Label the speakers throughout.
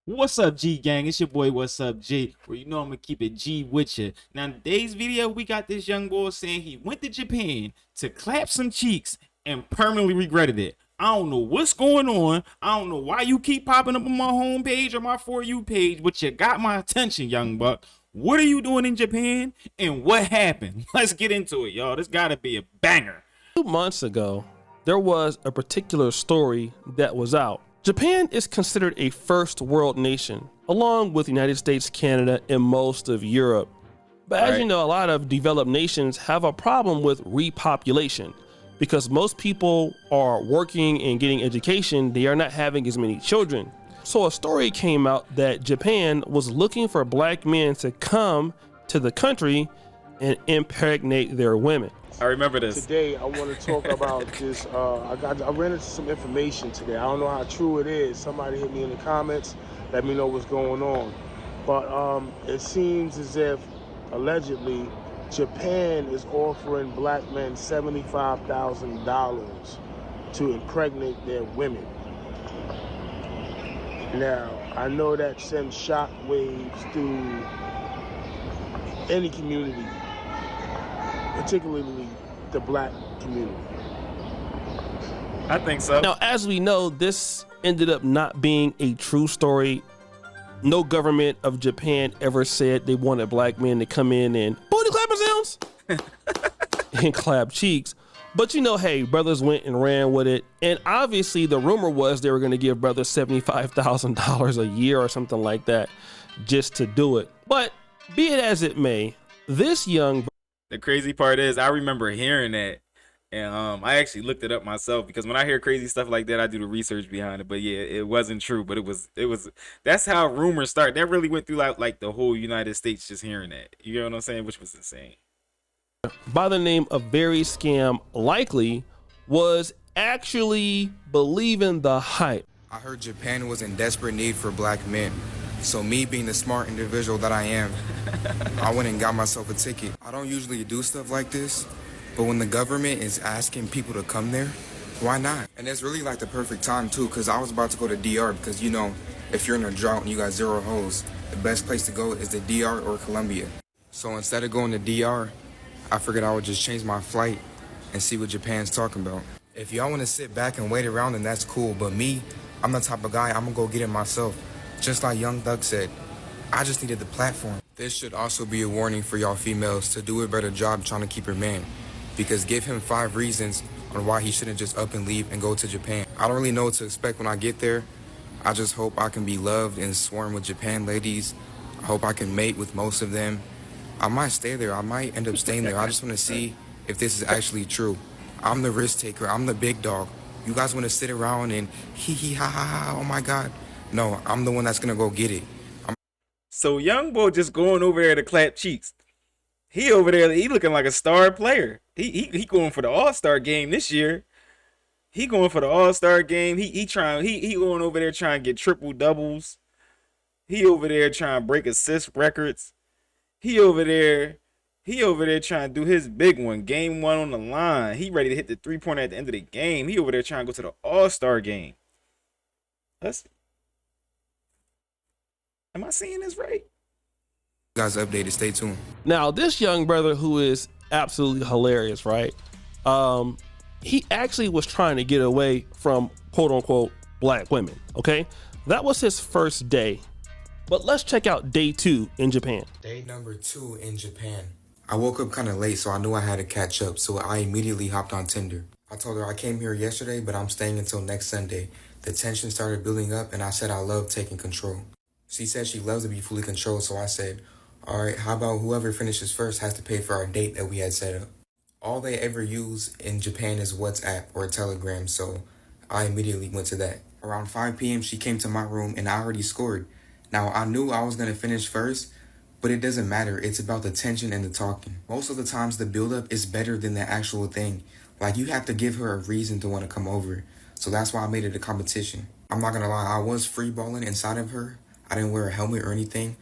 Speaker 1: What's up, G gang? It's your boy, What's Up, G, where you know I'm gonna keep it G with you. Now, in today's video, we got this young boy saying he went to Japan to clap some cheeks and permanently regretted it. I don't know what's going on. I don't know why you keep popping up on my homepage or my For You page, but you got my attention, young buck. What are you doing in Japan and what happened? Let's get into it, y'all. This gotta be a banger.
Speaker 2: 2 months ago, there was a particular story that was out. Japan is considered a first world nation, along with the United States, Canada, and most of Europe. But as you know, a lot of developed nations have a problem with repopulation because most people are working and getting education, they are not having as many children. So a story came out that Japan was looking for black men to come to the country and impregnate their women.
Speaker 1: I remember this.
Speaker 3: Today, I want to talk about this. I ran into some information today. I don't know how true it is. Somebody hit me in the comments. Let me know what's going on. But it seems as if, allegedly, Japan is offering black men $75,000 to impregnate their women. Now, I know that sends shock waves through any community, particularly the black community.
Speaker 1: I think so.
Speaker 2: Now, as we know, this ended up not being a true story. No government of Japan ever said they wanted black men to come in and booty clapping sounds and clap cheeks. But you know, hey, brothers went and ran with it. And obviously the rumor was they were going to give brothers $75,000 a year or something like that just to do it. But be it as it may, this young
Speaker 1: The crazy part is I remember hearing that, and I actually looked it up myself because when I hear crazy stuff like that, I do the research behind it. But yeah, it wasn't true, but it was that's how rumors start. That really went through like the whole United States just hearing that. You know what I'm saying? Which was insane.
Speaker 2: by the name of Very Scam Likely was actually believing the hype.
Speaker 4: I heard Japan was in desperate need for black men. So me being the smart individual that I am, I went and got myself a ticket. I don't usually do stuff like this, but when the government is asking people to come there, why not? And it's really like the perfect time too, because I was about to go to DR because you know, if you're in a drought and you got zero hoes, the best place to go is the DR or Colombia. So instead of going to DR, I figured I would just change my flight and see what Japan's talking about. If y'all want to sit back and wait around, then that's cool. But me, I'm the type of guy, I'm gonna go get it myself. Just like Young Thug said, I just needed the platform. This should also be a warning for y'all females to do a better job trying to keep your man. Because give him 5 reasons on why he shouldn't just up and leave and go to Japan. I don't really know what to expect when I get there. I just hope I can be loved and swarm with Japan ladies. I hope I can mate with most of them. I might stay there. I might end up staying there. I just want to see if this is actually true. I'm the risk taker. I'm the big dog. You guys want to sit around and hee hee ha ha ha, oh my God. No, I'm the one that's going to go get it.
Speaker 1: So young boy just going over there to clap cheeks. He over there, he looking like a star player. He going for the All-Star game this year. He going for the All-Star game. He going over there trying to get triple doubles. He over there trying to break assist records. He over there trying to do his big one. Game 1 on the line. He ready to hit the 3-pointer at the end of the game. He over there trying to go to the All-Star game. Am I seeing this right?
Speaker 4: You guys updated. Stay tuned.
Speaker 2: Now, this young brother who is absolutely hilarious, right? He actually was trying to get away from quote unquote black women. Okay. That was his first day. But let's check out day 2 in Japan.
Speaker 4: Day number 2 in Japan. I woke up kind of late, so I knew I had to catch up, so I immediately hopped on Tinder. I told her I came here yesterday, but I'm staying until next Sunday. The tension started building up, and I said I love taking control. She said she loves to be fully controlled, so I said, all right, how about whoever finishes first has to pay for our date that we had set up? All they ever use in Japan is WhatsApp or Telegram, so I immediately went to that. Around 5 p.m., she came to my room, and I already scored. Now, I knew I was going to finish first, but it doesn't matter. It's about the tension and the talking. Most of the times, the build-up is better than the actual thing. Like, you have to give her a reason to want to come over. So that's why I made it a competition. I'm not going to lie, I was free-balling inside of her. I didn't wear a helmet or anything,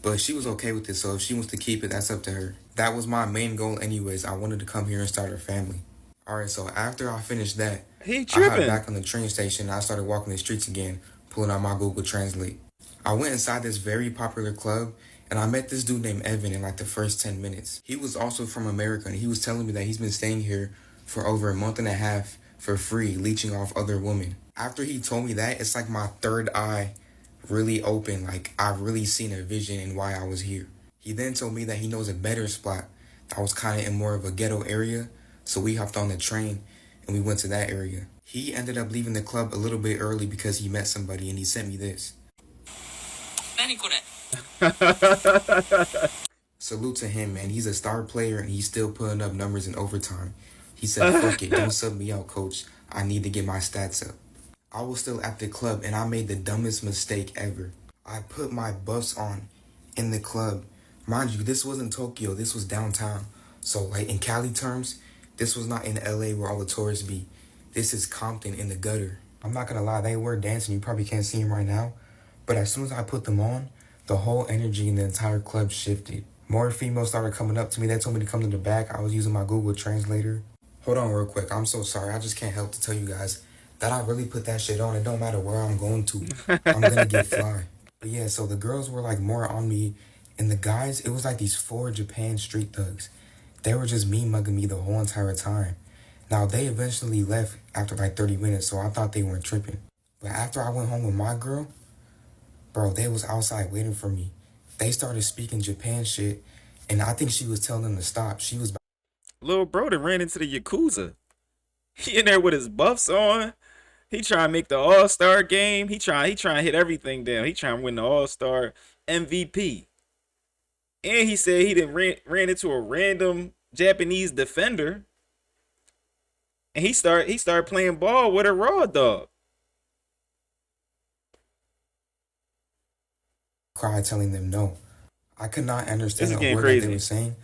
Speaker 4: but she was okay with it, so if she wants to keep it, that's up to her. That was my main goal anyways. I wanted to come here and start a family. All right, so after I finished that,
Speaker 1: He
Speaker 4: I
Speaker 1: tripping.
Speaker 4: got back on the train station and I started walking the streets again, pulling out my Google Translate. I went inside this very popular club and I met this dude named Evan in like the first 10 minutes. He was also from America and he was telling me that he's been staying here for over a month and a half for free, leeching off other women. After he told me that, it's like my third eye really open, like I've really seen a vision in why I was here. He then told me that he knows a better spot that was kind of in more of a ghetto area, so we hopped on the train and we went to that area. He ended up leaving the club a little bit early because he met somebody and he sent me this. Salute to him, man. He's a star player and he's still putting up numbers in overtime. He said, fuck it, don't sub me out, coach. I need to get my stats up. I was still at the club and I made the dumbest mistake ever. I put my buffs on in the club. Mind you, this wasn't Tokyo, this was downtown. So like in Cali terms, this was not in LA where all the tourists be. This is Compton in the gutter. I'm not gonna lie, they were dancing, you probably can't see them right now. But as soon as I put them on, the whole energy in the entire club shifted. More females started coming up to me. They told me to come to the back. I was using my Google Translator. Hold on real quick. I'm so sorry. I just can't help to tell you guys that I really put that shit on. It don't matter where I'm going to. I'm gonna get fly. But yeah, so the girls were like more on me. And the guys, it was like these 4 Japan street thugs. They were just me mugging me the whole entire time. Now, they eventually left after like 30 minutes, so I thought they weren't tripping. But after I went home with my girl, bro, they was outside waiting for me. They started speaking Japan shit, and I think she was telling them to stop. She was...
Speaker 1: Little bro that ran into the Yakuza. He in there with his buffs on. He trying to make the All-Star game. He trying to hit everything down. He trying to win the All-Star MVP. And he said he didn't ran into a random Japanese defender. And he started playing ball with a raw dog.
Speaker 4: Cried telling them no. I could not understand
Speaker 1: a
Speaker 4: word
Speaker 1: crazy.
Speaker 4: that they were saying,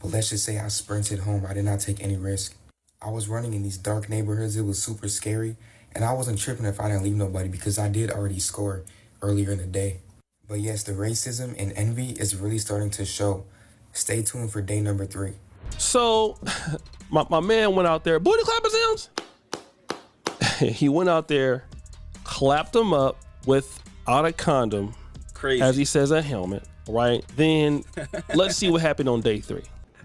Speaker 4: but let's just say I sprinted home. I did not take any risk. I was running in these dark neighborhoods. It was super scary, and I wasn't tripping if I didn't leave nobody because I did already score earlier in the day. But yes, the racism and envy is really starting to show. Stay tuned for day number 3.
Speaker 2: So my man went out there, booty clapping sounds. He went out there, clapped him up without a condom.
Speaker 1: Crazy.
Speaker 2: As he says, a helmet, right? Then let's see what happened on day 3.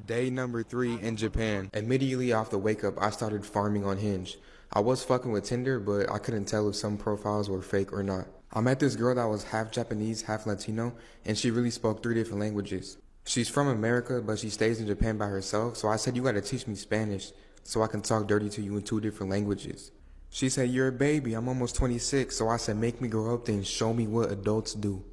Speaker 4: Day number 3 in Japan. Immediately off the wake up, I started farming on Hinge. I was fucking with Tinder, but I couldn't tell if some profiles were fake or not. I met this girl that was half Japanese, half Latino, and she really spoke 3 different languages. She's from America, but she stays in Japan by herself, so I said, you gotta teach me Spanish so I can talk dirty to you in 2 different languages. She said, you're a baby, I'm almost 26, so I said, make me grow up then, show me what adults do.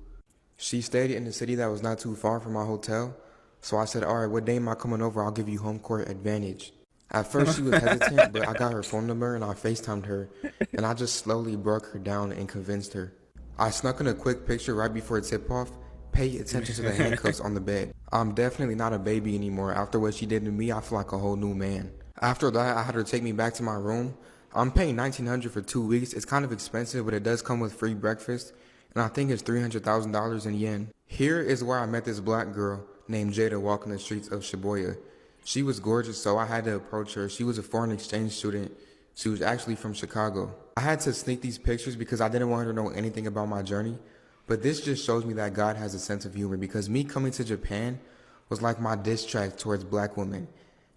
Speaker 4: She stayed in a city that was not too far from my hotel, so I said, all right, what day am I coming over? I'll give you home court advantage. At first she was hesitant, but I got her phone number and I FaceTimed her, and I just slowly broke her down and convinced her. I snuck in a quick picture right before tip-off. Pay attention to the handcuffs on the bed. I'm definitely not a baby anymore. After what she did to me, I feel like a whole new man. After that, I had her take me back to my room. I'm paying $1,900 for 2 weeks. It's kind of expensive, but it does come with free breakfast, and I think it's $300,000 in yen. Here is where I met this black girl named Jada walking the streets of Shibuya. She was gorgeous, so I had to approach her. She was a foreign exchange student. She was actually from Chicago. I had to sneak these pictures because I didn't want her to know anything about my journey. But this just shows me that God has a sense of humor, because me coming to Japan was like my diss track towards black women.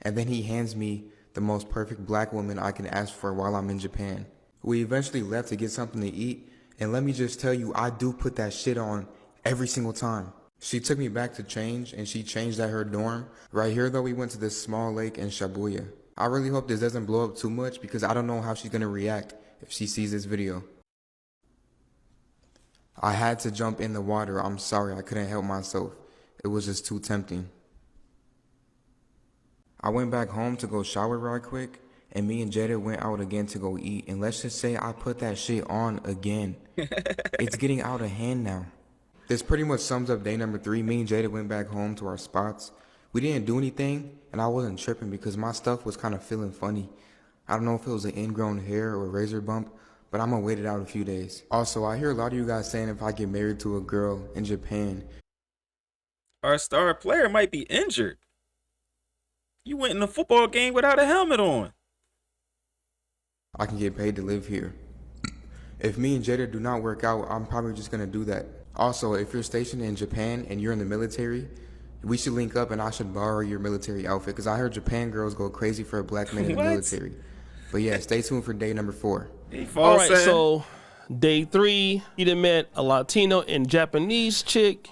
Speaker 4: And then he hands me the most perfect black woman I can ask for while I'm in Japan. We eventually left to get something to eat, and let me just tell you, I do put that shit on every single time. She took me back to change, and she changed at her dorm. Right here though, we went to this small lake in Shibuya. I really hope this doesn't blow up too much because I don't know how she's gonna react if she sees this video. I had to jump in the water. I'm sorry, I couldn't help myself. It was just too tempting. I went back home to go shower right quick, and me and Jada went out again to go eat, and let's just say I put that shit on again. It's getting out of hand now. This pretty much sums up day number 3. Me and Jada went back home to our spots. We didn't do anything, and I wasn't tripping because my stuff was kind of feeling funny. I don't know if it was an ingrown hair or a razor bump, but I'm gonna wait it out a few days. Also, I hear a lot of you guys saying if I get married to a girl in Japan,
Speaker 1: Our star player might be injured. You went in a football game without a helmet on.
Speaker 4: I can get paid to live here. If me and Jada do not work out, I'm probably just gonna do that. Also, if you're stationed in Japan and you're in the military, we should link up and I should borrow your military outfit because I heard Japan girls go crazy for a black man in the
Speaker 1: What?
Speaker 4: military. But yeah, stay tuned for day number 4.
Speaker 1: He
Speaker 2: All
Speaker 1: false
Speaker 2: right,
Speaker 1: saying.
Speaker 2: so day 3, he done met a Latino and Japanese chick.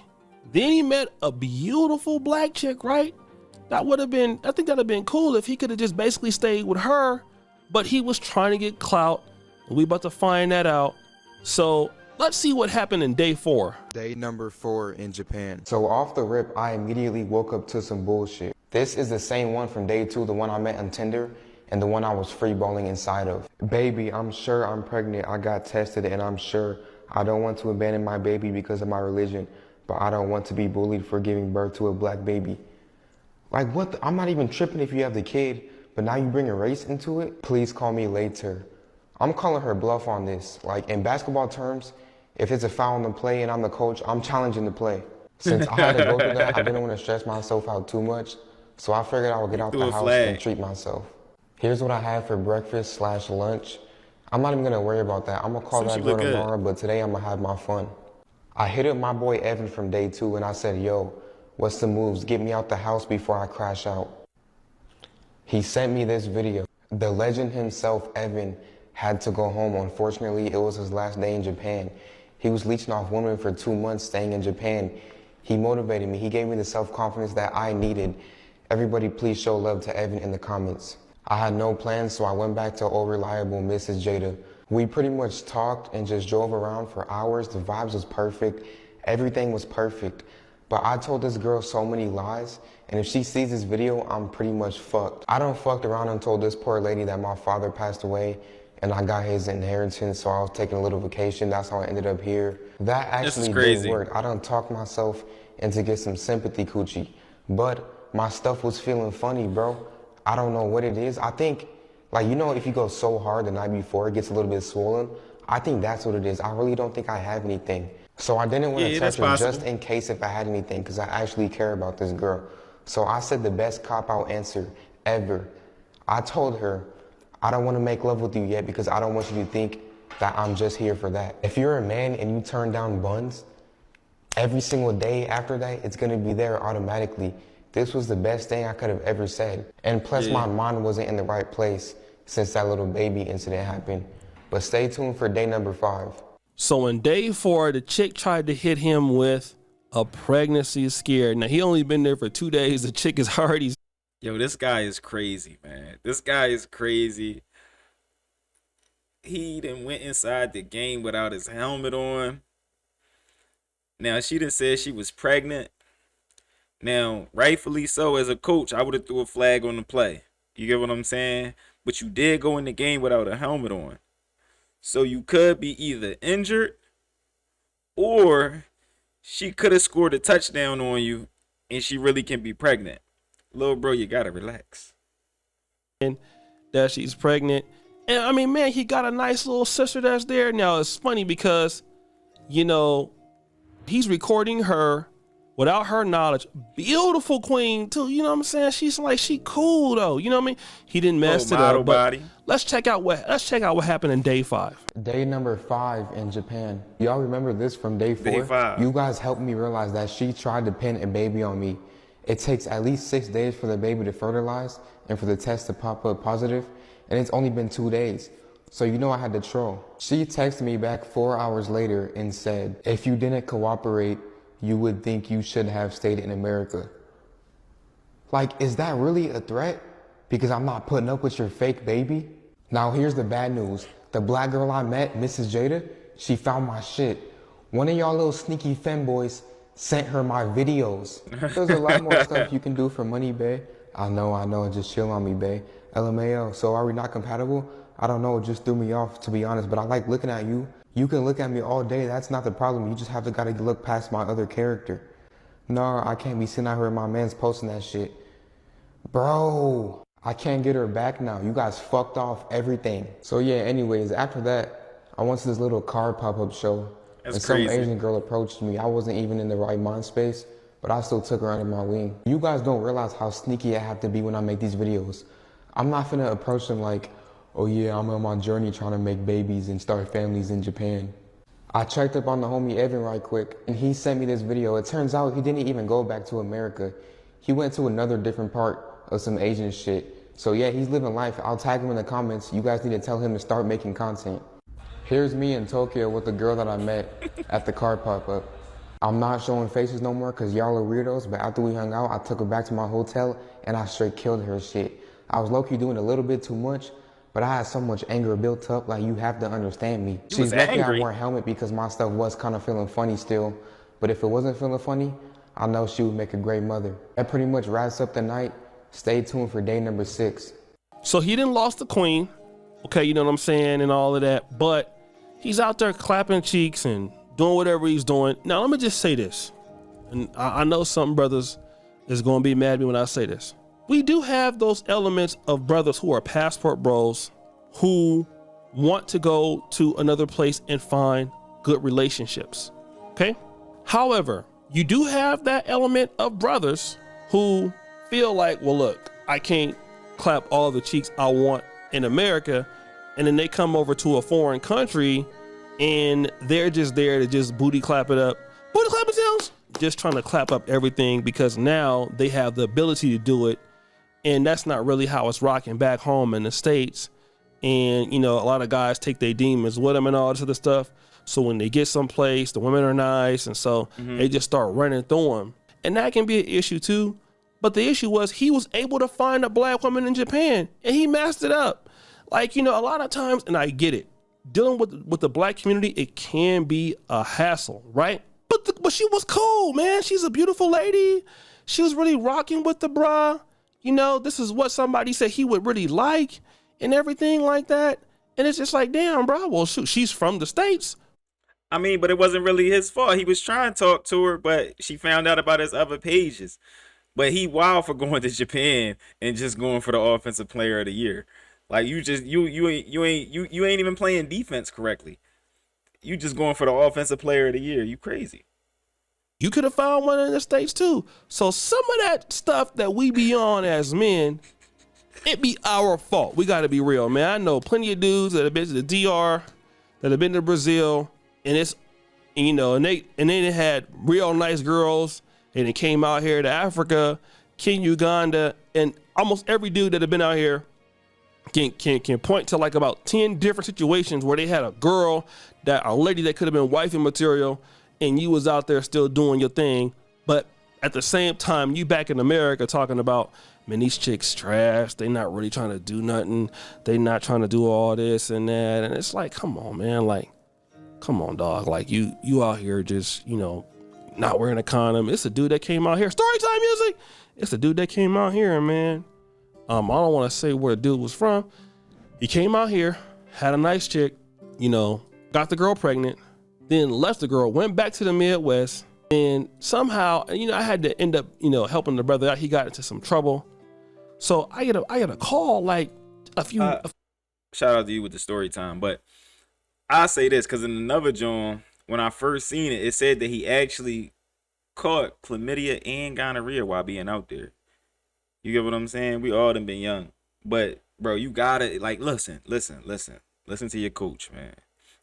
Speaker 2: Then he met a beautiful black chick, right? That would have been, I think that'd have been cool if he could have just basically stayed with her, but he was trying to get clout. We about to find that out. So let's see what happened in day 4.
Speaker 4: Day number 4 in Japan. So off the rip, I immediately woke up to some bullshit. This is the same one from day 2, the one I met on Tinder, and the one I was free balling inside of. Baby, I'm sure I'm pregnant. I got tested and I'm sure I don't want to abandon my baby because of my religion, but I don't want to be bullied for giving birth to a black baby. Like what? I'm not even tripping if you have the kid, but now you bring a race into it? Please call me later. I'm calling her bluff on this. Like in basketball terms, if it's a foul on the play and I'm the coach, I'm challenging the play. Since I had to go through that, I didn't want to stress myself out too much, so I figured I would get out the house and treat myself. Here's what I had for breakfast/lunch. I'm not even gonna worry about that. I'm gonna call that girl tomorrow, but today I'm gonna have my fun. I hit up my boy Evan from day 2 and I said, yo, what's the moves? Get me out the house before I crash out. He sent me this video. The legend himself, Evan, had to go home. Unfortunately, it was his last day in Japan. He was leeching off women for 2 months staying in Japan. He motivated me. He gave me the self-confidence that I needed. Everybody please show love to Evan in the comments. I had no plans, so I went back to old reliable Mrs. Jada. We pretty much talked and just drove around for hours. The vibes was perfect. Everything was perfect. But I told this girl so many lies, and if she sees this video, I'm pretty much fucked. I done fucked around and told this poor lady that my father passed away and I got his inheritance, so I was taking a little vacation. That's how I ended up here. That actually didn't work. I done talked myself into get some sympathy coochie, but my stuff was feeling funny, bro. I don't know what it is. I think, like, you know, if you go so hard the night before, it gets a little bit swollen. I think that's what it is. I really don't think I have anything. So I didn't want to touch her just in case if I had anything, because I actually care about this girl. So I said the best cop-out answer ever. I told her, I don't want to make love with you yet because I don't want you to think that I'm just here for that. If you're a man and you turn down buns, every single day after that, it's going to be there automatically. This was the best thing I could have ever said. And plus my mind wasn't in the right place since that little baby incident happened. But stay tuned for day number 5.
Speaker 2: So in day 4, the chick tried to hit him with a pregnancy scare. Now he only been there for 2 days. The chick is already.
Speaker 1: Yo, this guy is crazy, man. This guy is crazy. He done went inside the game without his helmet on. Now, she done said she was pregnant. Now, rightfully so, as a coach, I would have threw a flag on the play. You get what I'm saying? But you did go in the game without a helmet on. So you could be either injured or she could have scored a touchdown on you and she really can be pregnant. Little bro, you gotta relax.
Speaker 2: And that she's pregnant. And I mean, man, he got a nice little sister that's there. Now it's funny because, you know, he's recording her without her knowledge. Beautiful queen too, you know what I'm saying? She's like, she cool though, you know what I mean? He didn't mess it up. But let's check out what happened in day 5.
Speaker 4: Day number 5 in Japan. Y'all remember this from day 4?
Speaker 1: Day 5.
Speaker 4: You guys helped me realize that she tried to pin a baby on me. It takes at least 6 days for the baby to fertilize and for the test to pop up positive, and it's only been 2 days. So you know I had to troll. She texted me back 4 hours later and said, if you didn't cooperate, you would think you should have stayed in America. Like, is that really a threat? Because I'm not putting up with your fake baby? Now here's the bad news. The black girl I met, Mrs. Jada, she found my shit. One of y'all little sneaky femboys sent her my videos. There's a lot more stuff you can do for money, bae. I know, just chill on me, bae. LMAO, so are we not compatible? I don't know, it just threw me off, to be honest, but I like looking at you. You can look at me all day, that's not the problem. You just gotta look past my other character. No, I can't be sitting out here and my man's posting that shit. Bro, I can't get her back now. You guys fucked off everything. So yeah, anyways, after that, I went to this little car pop-up show. And some Asian girl approached me. I wasn't even in the right mind space, but I still took her under my wing. You guys don't realize how sneaky I have to be when I make these videos. I'm not finna approach them like, oh yeah, I'm on my journey trying to make babies and start families in Japan. I checked up on the homie Evan right quick, and he sent me this video. It turns out he didn't even go back to America. He went to another different part of some Asian shit. So yeah, he's living life. I'll tag him in the comments. You guys need to tell him to start making content. Here's me in Tokyo with the girl that I met at the car pop-up. I'm not showing faces no more because y'all are weirdos, but after we hung out, I took her back to my hotel and I straight killed her shit. I was low-key doing a little bit too much, but I had so much anger built up, like you have to understand me. She's lucky I wore a helmet because my stuff was kind of feeling funny still, but if it wasn't feeling funny, I know she would make a great mother. That pretty much wraps up the night. Stay tuned for day number 6.
Speaker 2: So he didn't lost the queen, okay, you know what I'm saying, and all of that, but he's out there clapping cheeks and doing whatever he's doing. Now, let me just say this, and I know some brothers is going to be mad at me when I say this. We do have those elements of brothers who are passport bros who want to go to another place and find good relationships, okay? However, you do have that element of brothers who feel like, well, look, I can't clap all the cheeks I want in America, and then they come over to a foreign country and they're just there to just booty clap it up. Booty clap themselves, just trying to clap up everything because now they have the ability to do it. And that's not really how it's rocking back home in the States. And, you know, a lot of guys take their demons with them and all this other stuff. So when they get someplace, the women are nice. And so they just start running through them. And that can be an issue too. But the issue was he was able to find a black woman in Japan and he messed it up. Like, you know, a lot of times, and I get it, dealing with the black community, it can be a hassle, right? But she was cool, man. She's a beautiful lady. She was really rocking with the bra. You know, this is what somebody said he would really like and everything like that. And it's just like, damn, bro, well, shoot, she's from the States.
Speaker 1: I mean, but it wasn't really his fault. He was trying to talk to her, but she found out about his other pages. But he wild for going to Japan and just going for the offensive player of the year. Like you ain't even playing defense correctly. You just going for the offensive player of the year. You crazy.
Speaker 2: You could have found one in the States too. So some of that stuff that we be on as men, it be our fault. We got to be real, man. I know plenty of dudes that have been to the DR, that have been to Brazil, and you know, and they had real nice girls, and it came out here to Africa, Kenya, Uganda, and almost every dude that have been out here can point to like about 10 different situations where they had a lady that could have been wifey material, and you was out there still doing your thing. But at the same time, you back in America talking about, man, these chicks trash. They not really trying to do nothing. They not trying to do all this and that. And it's like, come on, man. Like, come on, dog. Like you out here just, you know, not wearing a condom. It's a dude that came out here. Storytime music. It's a dude that came out here, man. I don't want to say where the dude was from. He came out here, had a nice chick, you know, got the girl pregnant, then left the girl, went back to the Midwest, and somehow, you know, I had to end up, you know, helping the brother out. He got into some trouble. So I get a call like a few.
Speaker 1: Shout out to you with the story time. But I say this because in another John, when I first seen it, it said that he actually caught chlamydia and gonorrhea while being out there. You get what I'm saying? We all done been young. But, bro, you gotta, like, listen to your coach, man.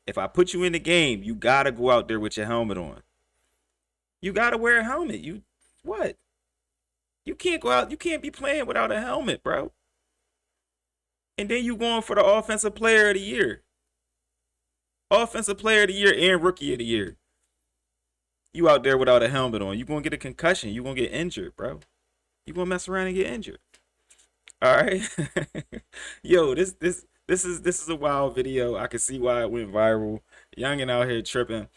Speaker 1: If I put you in the game, you gotta go out there with your helmet on. You gotta wear a helmet. You can't go out, you can't be playing without a helmet, bro. And then you going for the offensive player of the year. Offensive player of the year and rookie of the year. You out there without a helmet on. You gonna get a concussion. You gonna get injured, bro. You gonna mess around and get injured. All right. Yo, this is a wild video. I can see why it went viral. Youngin out here tripping.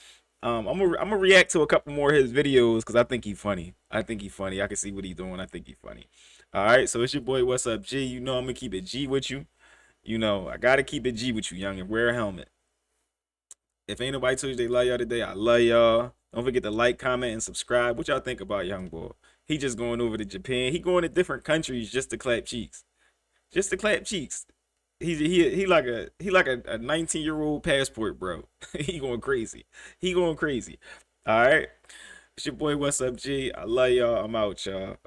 Speaker 1: I'm gonna react to a couple more of his videos because I think he funny. I can see what he doing. I think he funny. All right. So it's your boy, What's Up G. You know I'm gonna keep it G with you. You know I gotta keep it G with you, youngin. Wear a helmet. If ain't nobody told you they love y'all today, I love y'all. Don't forget to like, comment, and subscribe. What y'all think about Young Boy? He just going over to Japan. He going to different countries just to clap cheeks. Just to clap cheeks. He like a 19-year-old passport, bro. He going crazy. All right. It's your boy, What's Up G. I love y'all. I'm out, y'all.